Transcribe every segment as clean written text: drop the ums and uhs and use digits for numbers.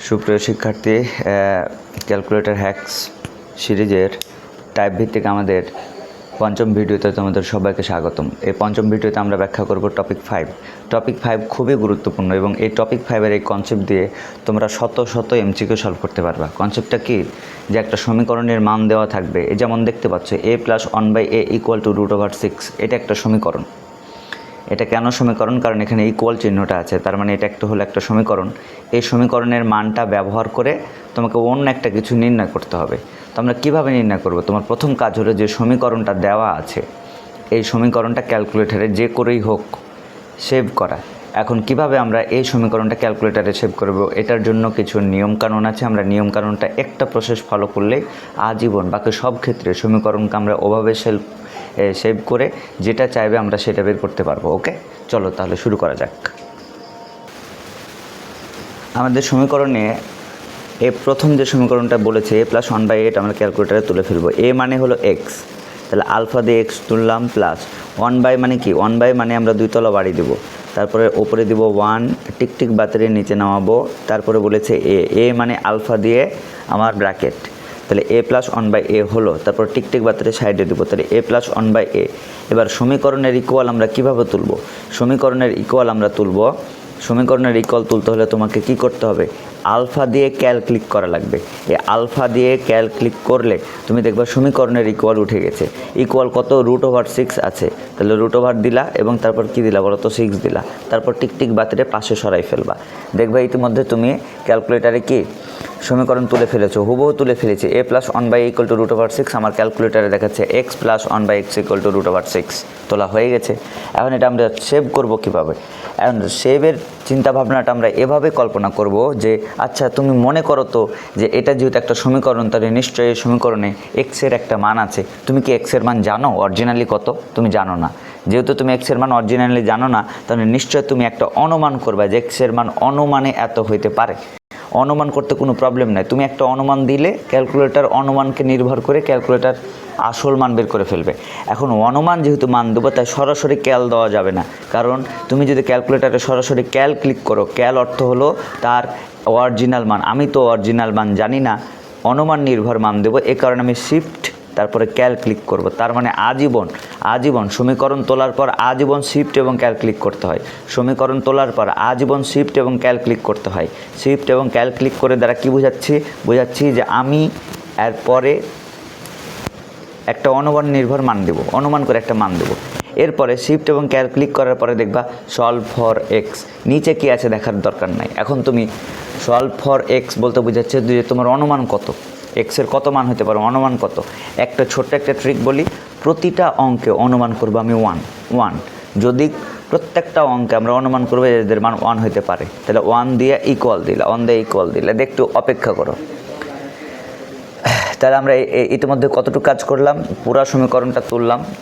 সুপ্রিয় শিক্ষার্থী, calculator hacks সিরিজের টাইপ ভিত্তিক আমাদের পঞ্চম ভিডিওতে তোমাদের সবাইকে স্বাগতম। এই পঞ্চম ভিডিওতে আমরা ব্যাখ্যা করব টপিক 5। টপিক 5 খুবই গুরুত্বপূর্ণ এবং এই টপিক 5-এর এই কনসেপ্ট দিয়ে তোমরা শত এমসিকিউ সলভ করতে পারবা। কনসেপ্টটা কি, যে একটা সমীকরণের মান দেওয়া থাকবে, এই যেমন দেখতে পাচ্ছ a + 1/a = √6। এটা একটা সমীকরণ। এটা কেন সমীকরণ? কারণ এখানে ইকুয়াল চিহ্নটা আছে, তার মানে এটা একটা সমীকরণ। এই সমীকরণের মানটা ব্যবহার করে তোমাকে অন্য একটা কিছু নির্ণয় করতে হবে। তো আমরা কীভাবে নির্ণয় করব? তোমার প্রথম কাজ হলো যে সমীকরণটা দেওয়া আছে, এই সমীকরণটা ক্যালকুলেটরে যে করেই হোক সেভ করা। এখন কিভাবে আমরা এই সমীকরণটা ক্যালকুলেটরে সেভ করব? এটার জন্য কিছু নিয়মকানুন আছে। আমরা নিয়মকানুনটা একটা প্রসেস ফলো করলেই আজীবন বাকি সব ক্ষেত্রে সমীকরণকে আমরা ওভাবে সেভ করে যেটা চাইবে আমরা সেটা বের করতে পারবো। ওকে, চলো তাহলে শুরু করা যাক। আমাদের সমীকরণে প্রথম যে সমীকরণটা বলেছে a + 1/8 আমরা ক্যালকুলেটারে তুলে ফেলবো। a মানে হলো x, তাহলে আলফা দিয়ে x তুললাম, প্লাস 1/, মানে কি 1/, মানে আমরা 2 তলা বাড়ি দেবো, তারপরে ওপরে দিব 1, টিকটিক বাতিলের নিচে নামাবো, তারপরে বলেছে a মানে আলফা দিয়ে আমার ব্র্যাকেট, তাহলে a + 1/a হলো, তারপর টিকটিক বাতিলের সাইডে দেবো, তাহলে a + 1/a। এবার সমীকরণের ইকুয়াল আমরা কিভাবে তুলব? সমীকরণের ইকুয়াল তুলতে হলে তোমাকে কি করতে হবে? আলফা দিয়ে ক্লিক করা লাগবে। এই আলফা দিয়ে ক্লিক করলে তুমি দেখবা সমীকরণের ইকুয়াল উঠে গেছে। ইকুয়াল কত? √6 আছে, তাহলে √ দিলা এবং তারপর কি দিলা বলো তো? 6 দিলা, তারপর টিকটিক বাতিলে পাশে সরাই ফেলবা। দেখবা ইতিমধ্যে তুমি ক্যালকুলেটারে কি সমীকরণ তুলে ফেলেছো, হুবহু তুলে ফেলেছি। a + 1/a = √6, আমার ক্যালকুলেটারে দেখাচ্ছে x + 1/x = √6 তোলা হয়ে গেছে। এখন এটা আমরা সেভ করব কিভাবে? এখন সেভের চিন্তাভাবনাটা আমরা এভাবে কল্পনা করব যে আচ্ছা তুমি মনে করো তো যে এটা যেহেতু একটা সমীকরণ, তাহলে নিশ্চয়ই এই সমীকরণে x-এর একটা মান আছে। তুমি কি x-এর মান জানো অরিজিনালি কত? তুমি জানো না। যেহেতু তুমি x-এর মান অরিজিনালি জানো না, তাহলে নিশ্চয়ই তুমি একটা অনুমান করবা যে x-এর মান অনুমানে এত হইতে পারে। অনুমান করতে কোনো প্রবলেম নাই, তুমি একটা অনুমান দিলে ক্যালকুলেটর অনুমানকে নির্ভর করে ক্যালকুলেটর আসল মান বের করে ফেলবে। এখন অনুমান যেহেতু মান দেবো, তাই সরাসরি ক্যাল দেওয়া যাবে না, কারণ তুমি যদি ক্যালকুলেটরে সরাসরি ক্লিক করো, অর্থ হলো তার অরিজিনাল মান। আমি তো অরিজিনাল মান জানি না, অনুমান নির্ভর মান দেবো, এ কারণে আমি শিফট তারপরে ক্লিক করব। তার মানে আজীবন সমীকরণ তোলার পর আজীবন শিফট এবং ক্লিক করতে হয়। সমীকরণ তোলার পর আজীবন শিফট এবং ক্লিক করতে হয়। শিফট এবং ক্লিক করে দ্বারা কি বোঝাচ্ছি যে আমি এরপরে একটা অনুমান নির্ভর মান দেবো, অনুমান করে একটা মান দেবো। এরপরে শিফট এবং ক্লিক করার পরে দেখবা সলভ ফর এক্স, নিচে কি আছে দেখার দরকার নাই। এখন তুমি সলভ ফর এক্স বলতে বোঝাচ্ছে যে তোমার অনুমান কত, এক্সের কত মান হতে পারে, অনুমান কত। একটা ছোট্ট একটা ট্রিক বলি, প্রতিটা অঙ্কে অনুমান করবো আমি 1। যদি প্রত্যেকটা অঙ্কে আমরা অনুমান করবো এদের মান 1 হতে পারে, তাহলে 1 দিয়ে ইকুয়াল দিলে একটু অপেক্ষা করো। তাহলে আমরা ইতিমধ্যে কতটুকু কাজ করলাম? পুরো সমীকরণটা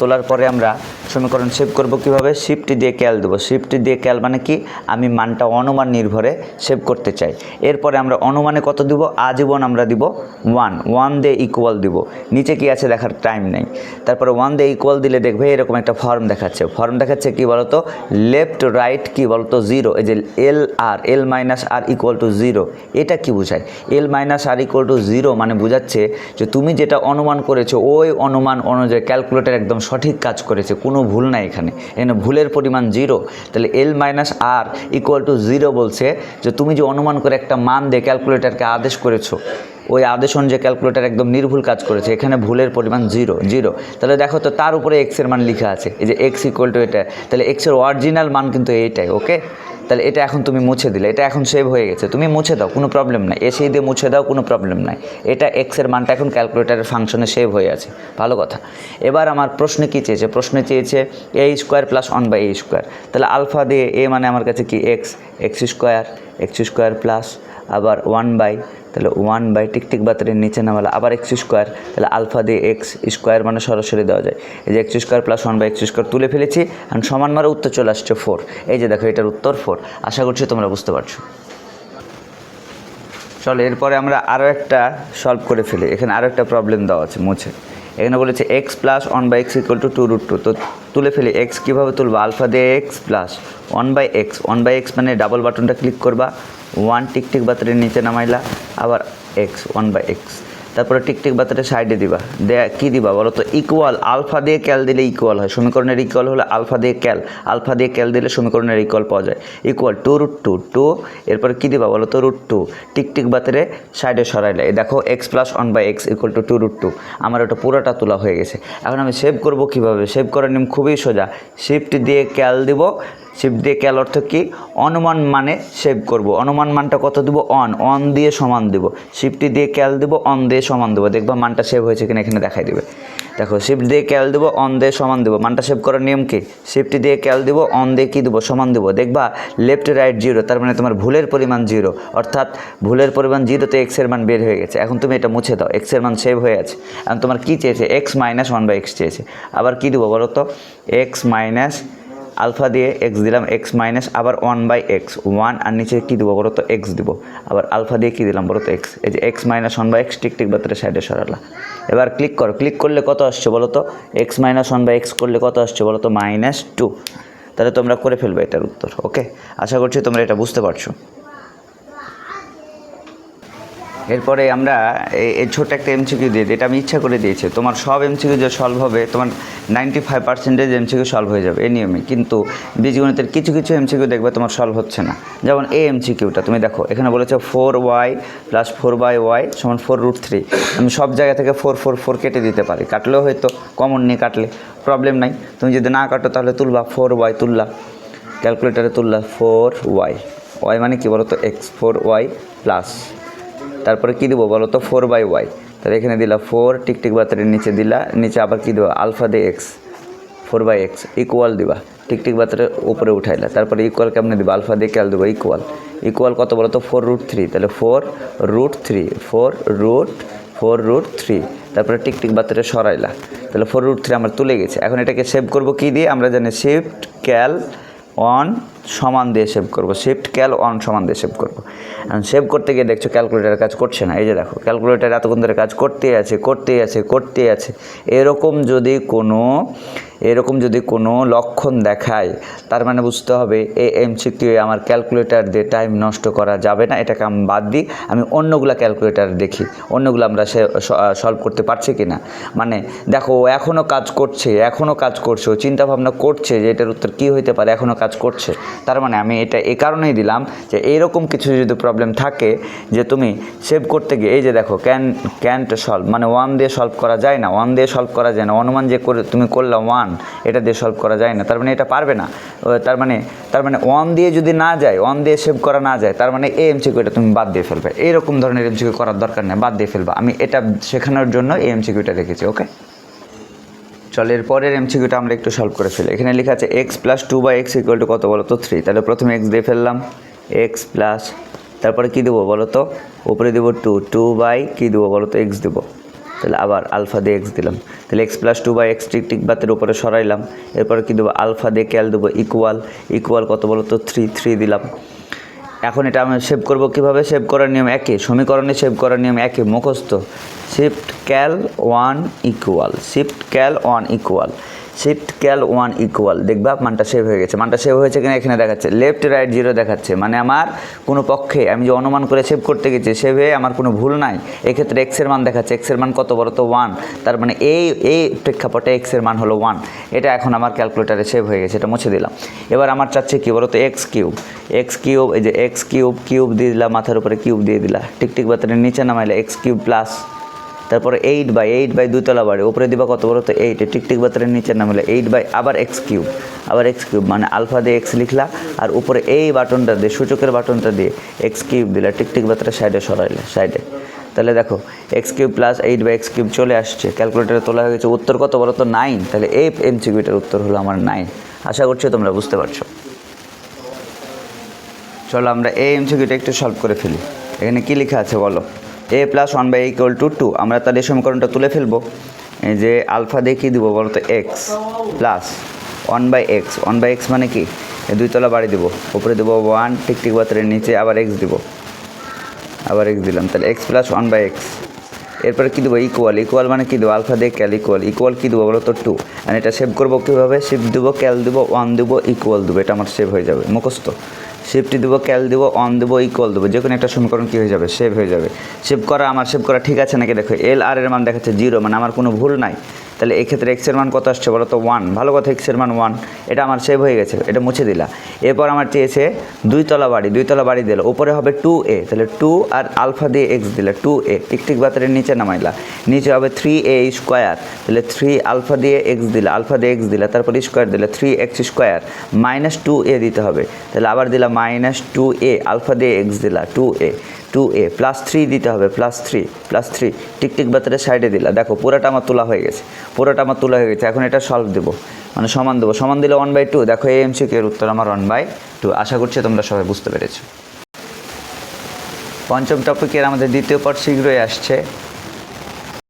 তোলার পরে আমরা সমীকরণ সেভ করব কিভাবে? শিফট দিয়ে দেবো। শিফট দিয়ে মানে কি, আমি মানটা অনুমান নির্ভরে সেভ করতে চাই। এরপরে আমরা অনুমানে কত দিব? আজীবন আমরা দিব 1 দিয়ে ইকুয়াল দিব। নিচে কি আছে দেখার টাইম নেই। তারপরে 1 দিয়ে ইকুয়াল দিলে দেখবে এরকম একটা ফর্ম দেখাচ্ছে কি বলতো? লেফট রাইট কি বলতো? 0। এই যে L - r = 0, এটা কি বোঝায়? L - r = 0 মানে বোঝাচ্ছে যে তুমি যেটা অনুমান করেছো ওই অনুমান অনুযায়ী ক্যালকুলেটর একদম সঠিক কাজ করেছে, কোনো ভুল নাই এখানে ভুলের পরিমাণ 0। তাহলে L - r = 0 বলছে যে তুমি যে অনুমান করে একটা মান দিয়ে ক্যালকুলেটরকে আদেশ করেছো, ওই আদেশ অনুযায়ী ক্যালকুলেটর একদম নির্ভুল কাজ করেছে, এখানে ভুলের পরিমাণ 0। তাহলে দেখো তো তার উপরে x-এর মান লেখা আছে, এই যে x = এটা, তাহলে x-এর অরিজিনাল মান কিন্তু এইটাই। ওকে, তাহলে এটা এখন তুমি মুছে দিলে, এটা এখন সেভ হয়ে গেছে, তুমি মুছে দাও, কোনো প্রবলেম নাই, এসে দিয়ে মুছে দাও, কোনো প্রবলেম নাই। এটা x-এর মানটা এখন ক্যালকুলেটরের ফাংশনে সেভ হয়ে আছে, ভালো কথা। এবার আমার প্রশ্নে কি চেয়েছে? প্রশ্নে চেয়েছে a² + 1/a²। তাহলে আলফা দিয়ে a মানে আমার কাছে কি x² প্লাস আবার 1/, তাহলে 1/, টিকটিক বাতিলের নিচে নামালে আবার x², তাহলে আলফা দিয়ে x² মানে সরাসরি দেওয়া যায়। এই যে x² + 1/x² তুলে ফেলেছি, আর সমান মারে উত্তর চলে আসছে 4। এই যে দেখো এটার উত্তর 4। আশা করছি তোমরা বুঝতে পারছো। চলো এরপরে আমরা আরও একটা সলভ করে ফেলি। এখানে আরও একটা প্রবলেম দেওয়া আছে, মুছে। এখানে বলেছে x + 1/x = 2√2। তো তুলে ফেলি। x কীভাবে তুলবো? আলফা দিয়ে x + 1/x মানে ডাবল বাটনটা ক্লিক করবা, ওয়ান টিকটিক বাতারের নিচে নামাইলা, আবার এক্স, 1/x। তারপরে টিকটিক বাতারের সাইডে দিবা, কী দিবা বলো তো? ইকুয়াল। আলফা দিয়ে ক্যাল দিলে ইকুয়াল হয়, সমীকরণের ইকুয়াল হলে আলফা দিয়ে ক্যাল দিলে সমীকরণের ইকুয়াল পাওয়া যায়। ইকুয়াল 2√2, এরপরে কী দিবা বলো তো? √2। টিকটিক বাতারে সাইডে সরাইলে দেখো x + 1/x = 2√2। আমার ওটা পুরোটা তোলা হয়ে গেছে। এখন আমি সেভ করব কিভাবে? সেভ করার নিয়ম খুবই সোজা। শিফট দিয়ে ক্যাল দিব। শিফট দিয়ে ক্যাল অর্থ কি? অনুমান মানে সেভ করব। অনুমান মানটা কত দেবো? অন দিয়ে সমান দেবো। শিফট দিয়ে ক্যাল দেবো, অন দিয়ে সমান দেবো, দেখবা মানটা সেভ হয়েছে কিনা এখানে দেখাই দেবে। দেখো, শিফট দিয়ে ক্যাল দেবো, অন দিয়ে সমান দেবো। মানটা সেভ করার নিয়ম কি? শিফট দিয়ে ক্যাল দেবো, অন দিয়ে কী দেবো? সমান দেবো। দেখবা লেফট রাইট 0, তার মানে তোমার ভুলের পরিমাণ 0, অর্থাৎ ভুলের পরিমাণ 0তে এক্সের মান বের হয়ে গেছে। এখন তুমি এটা মুছে দাও, এক্সের মান সেভ হয়ে আছে। এখন তোমার কী চেয়েছে? x - 1/x চেয়েছে। আবার কী দেবো বলো তো? x মাইনাস আলফা দিয়ে x দিলাম, x মাইনাস আবার 1/x, 1 আর নিচে কী দেবো বলো তো? x দিব। আবার আলফা দিয়ে কী দিলাম বলো তো? x। এই যে x - 1/x টিকটিক বাতারে সাইডে সরালা। এবার ক্লিক করো। ক্লিক করলে কত আসছে বলো তো? x - 1/x করলে কত আসছে বলো তো? -2। তাহলে তোমরা করে ফেলবে এটার উত্তর। ওকে, আশা করছি তোমরা এটা বুঝতে পারছো। এরপরে আমরা এই ছোট্ট একটা এমসিকিউ দিয়ে দিই। এটা আমি ইচ্ছা করে দিয়েছি। তোমার সব এমসিকিউ যে সলভ হবে, তোমার 95% এমসিকিউ সলভ হয়ে যাবে এই নিয়মে। কিন্তু বীজগণিতের কিছু কিছু এমসিকিউ দেখবে তোমার সলভ হচ্ছে না। যেমন এই এমসিকিউটা তুমি দেখো, এখানে বলেছে 4y + 4/y = 4√3। আমি সব জায়গা থেকে 4 কেটে দিতে পারি, কাটলেও হয়তো কমন নিয়ে কাটলে প্রবলেম নাই। তুমি যদি না কাটো তাহলে তুলবা 4y, তুললা ক্যালকুলেটারে, তুললা 4y। y মানে কি বলো তো? x। 4y প্লাস তারপরে কী দেবো বলো তো? 4/y। তাহলে এখানে দিলা 4, টিকটিক বাতারের নিচে দিলা, নিচে আবার কী দেবো? আলফা দিয়ে x, 4/x ইকুয়াল দিবা, টিকটিক বাতারের উপরে উঠাইলা। তারপরে ইকুয়াল কেমনে দিবা? আলফা দিয়ে ক্যাল দেবো, ইকুয়াল কত বলো তো? 4√3। তাহলে 4√3। তারপরে টিকটিক বাতারে সরাইলা, তাহলে 4√3 আমার তুলে গেছে। এখন এটাকে সেভ করব কী দিয়ে? আমরা জানি শিফট ক্যাল অন সমান দিয়ে সেভ করবো। শিফট ক্যাল অন সমান দিয়ে সেভ করবো। এখন সেভ করতে গিয়ে দেখছো ক্যালকুলেটার কাজ করছে না। এই যে দেখো, ক্যালকুলেটার এতক্ষণ ধরে কাজ করতেই আছে। এরকম যদি কোনো লক্ষণ দেখায়, তার মানে বুঝতে হবে এই এমসিকিউ আমার ক্যালকুলেটার দিয়ে টাইম নষ্ট করা যাবে না। এটাকে আমি বাদ দিই, আমি অন্যগুলা ক্যালকুলেটার দেখি, অন্যগুলো আমরা সলভ করতে পারছি কি না। মানে দেখো, ও এখনও কাজ করছে, ও চিন্তা ভাবনা করছে যে এটার উত্তর কী হইতে পারে, এখনও কাজ করছে। তার মানে আমি এটা এই কারণেই দিলাম যে এইরকম কিছু যদি প্রবলেম থাকে যে তুমি সেভ করতে গিয়ে, এই যে দেখো, ক্যান্ট সলভ মানে 1 দিয়ে সলভ করা যায় না, অনুমান যে করে তুমি করলাম 1, এটা দিয়ে সলভ করা যায় না। তার মানে এটা পারবে না। তার মানে 1 দিয়ে যদি না যায়, 1 দিয়ে সেভ করা না যায়, তার মানে এই এমসিকিউটা তুমি বাদ দিয়ে ফেলবে। এইরকম ধরনের এমসিকিউ করার দরকার নেই, বাদ দিয়ে ফেলবা। আমি এটা শেখানোর জন্য এই এমসিকিউটা রেখেছি। ওকে, চল এর পরের এমসিকিউটা আমরা একটু সলভ করে ফেলি। এখানে লেখা আছে x + 2/x = কত বলো তো? 3। তাহলে প্রথমে x দিয়ে ফেললাম, x প্লাস, তারপরে কী দেবো বলো তো? উপরে দেবো 2 বাই কী দেবো বলো তো? x দেবো। তাহলে আবার আলফা দিয়ে x দিলাম। তাহলে x + 2/x টিকটিক বাতের উপরে সরাইলাম। এরপরে কী দেবো? আলফা দিয়ে ক্যাল দেবো, ইকুয়াল কত বলো তো? 3 দিলাম। এখন এটা আমি সেভ করব কিভাবে? সেভ করার নিয়ম একই, সমীকরণে সেভ করার নিয়ম একই, মুখস্থ। শিফট ক্যাল 1 ইকুয়াল, দেখবা মানটা সেভ হয়ে গেছে। মানটা সেভ হয়েছে কিনা এখানে দেখাচ্ছে, লেফট রাইট 0 দেখাচ্ছে, মানে আমার কোনো পক্ষে আমি যে অনুমান করে সেভ করতে গেছি সেভ হয়ে আমার কোনো ভুল নাই। এক্ষেত্রে এক্সের মান দেখাচ্ছে, এক্সের মান কত বলো তো? 1। তার মানে এই প্রেক্ষাপটে এক্সের মান হলো 1। এটা এখন আমার ক্যালকুলেটারে সেভ হয়ে গেছে, এটা মুছে দিলাম। এবার আমার চাচ্ছে কী বলো তো? এক্স কিউব, এই যে এক্স কিউব দিয়ে দিলাম, মাথার উপরে কিউব দিয়ে দিলা, টিকটিক বাতারের নিচে নামাইলে x কিউব প্লাস, তারপরে 8/8 দুতলা বাড়ি, উপরে দিবা কত বলো তো? 8, টিকটিক বাতারের নিচে নামাইলে 8 আবার x কিউব, মানে আলফা দিয়ে x লিখলা, আর উপরে এই বাটনটা দিয়ে, সূচকের বাটনটা দিয়ে x কিউব দিলা, টিকটিক বাতারের সাইডে সরাইলে, তাহলে দেখো x cube plus 8/x cube চলে আসছে, ক্যালকুলেটারে তোলা হয়ে গেছে। উত্তর কত বলো তো? 9। তাহলে এই এমসিকিউটার উত্তর হলো আমার 9। আশা করছি তোমরা বুঝতে পারছো। চলো আমরা এই এমসিকিউটা একটু সলভ করে ফেলি। এখানে কি লেখা আছে বলো? a + 1/a = 2। আমরা তাহলে এই সমীকরণটা তুলে ফেলবো। এই যে আলফা দিয়ে কী দিব বলো তো? x প্লাস 1/x মানে কি? এই দুইতলা বাড়ি দিব, উপরে দেবো 1, টিকটিক বাতারের নিচে আবার x দিব, x দিলাম। তাহলে x + 1/x, এরপরে কী দেবো? ইকুয়াল মানে কী দেবো? আলফা দিয়ে ক্যাল, ইকুয়াল কী দেবো বলো তো? 2। আর এটা সেভ করবো কীভাবে? শিফট দেবো, ক্যাল দেবো, 1 দেবো, ইকুয়াল দেবো, এটা আমার সেভ হয়ে যাবে, মুখস্থ। শিফট দেবো, ক্যাল দেবো, অন দেবো, ইকুয়াল দেবো, যে কোনো একটা সমীকরণ কী হয়ে যাবে, সেভ হয়ে যাবে। সেভ করা ঠিক আছে নাকি দেখো, এল আর এর মান দেখাচ্ছে 0, মানে আমার কোনো ভুল নাই। তাহলে এক্ষেত্রে এক্সের মান কত আসছে বলো তো, 1। ভালো কথা, এক্সের মান 1, এটা আমার সেভ হয়ে গেছে, এটা মুছে দিলা। এরপর আমার চেয়েছে 2 তলা বাড়ি দিল, উপরে হবে 2a, তাহলে 2 আর আলফা দিয়ে এক্স দিলে 2a, টিকটিক বাতারের নিচে নামাইলা, নিচে হবে 3a স্কোয়ার, তাহলে 3 আলফা দিয়ে এক্স দিলা, তারপর স্কোয়ার দিলে 3x স্কোয়ার মাইনাস 2a দিতে হবে, তাহলে আবার দিলা মাইনাস 2a, আলফা দিয়ে এক্স দিলা 2a প্লাস 3 দিতে হবে, প্লাস 3 টিকটিক বাতারের সাইডে দিলা। দেখো পুরোটা আমার তোলা হয়ে গেছে, এখন এটা সলভ দেবো, মানে সমান দেবো, সমান দিলে 1/2। দেখো এই এমসিকিউ এর উত্তর আমার 1/2। আশা করছি তোমরা সবাই বুঝতে পেরেছো। পঞ্চম টপিকের আমাদের দ্বিতীয় পার্ট শীঘ্রই আসছে।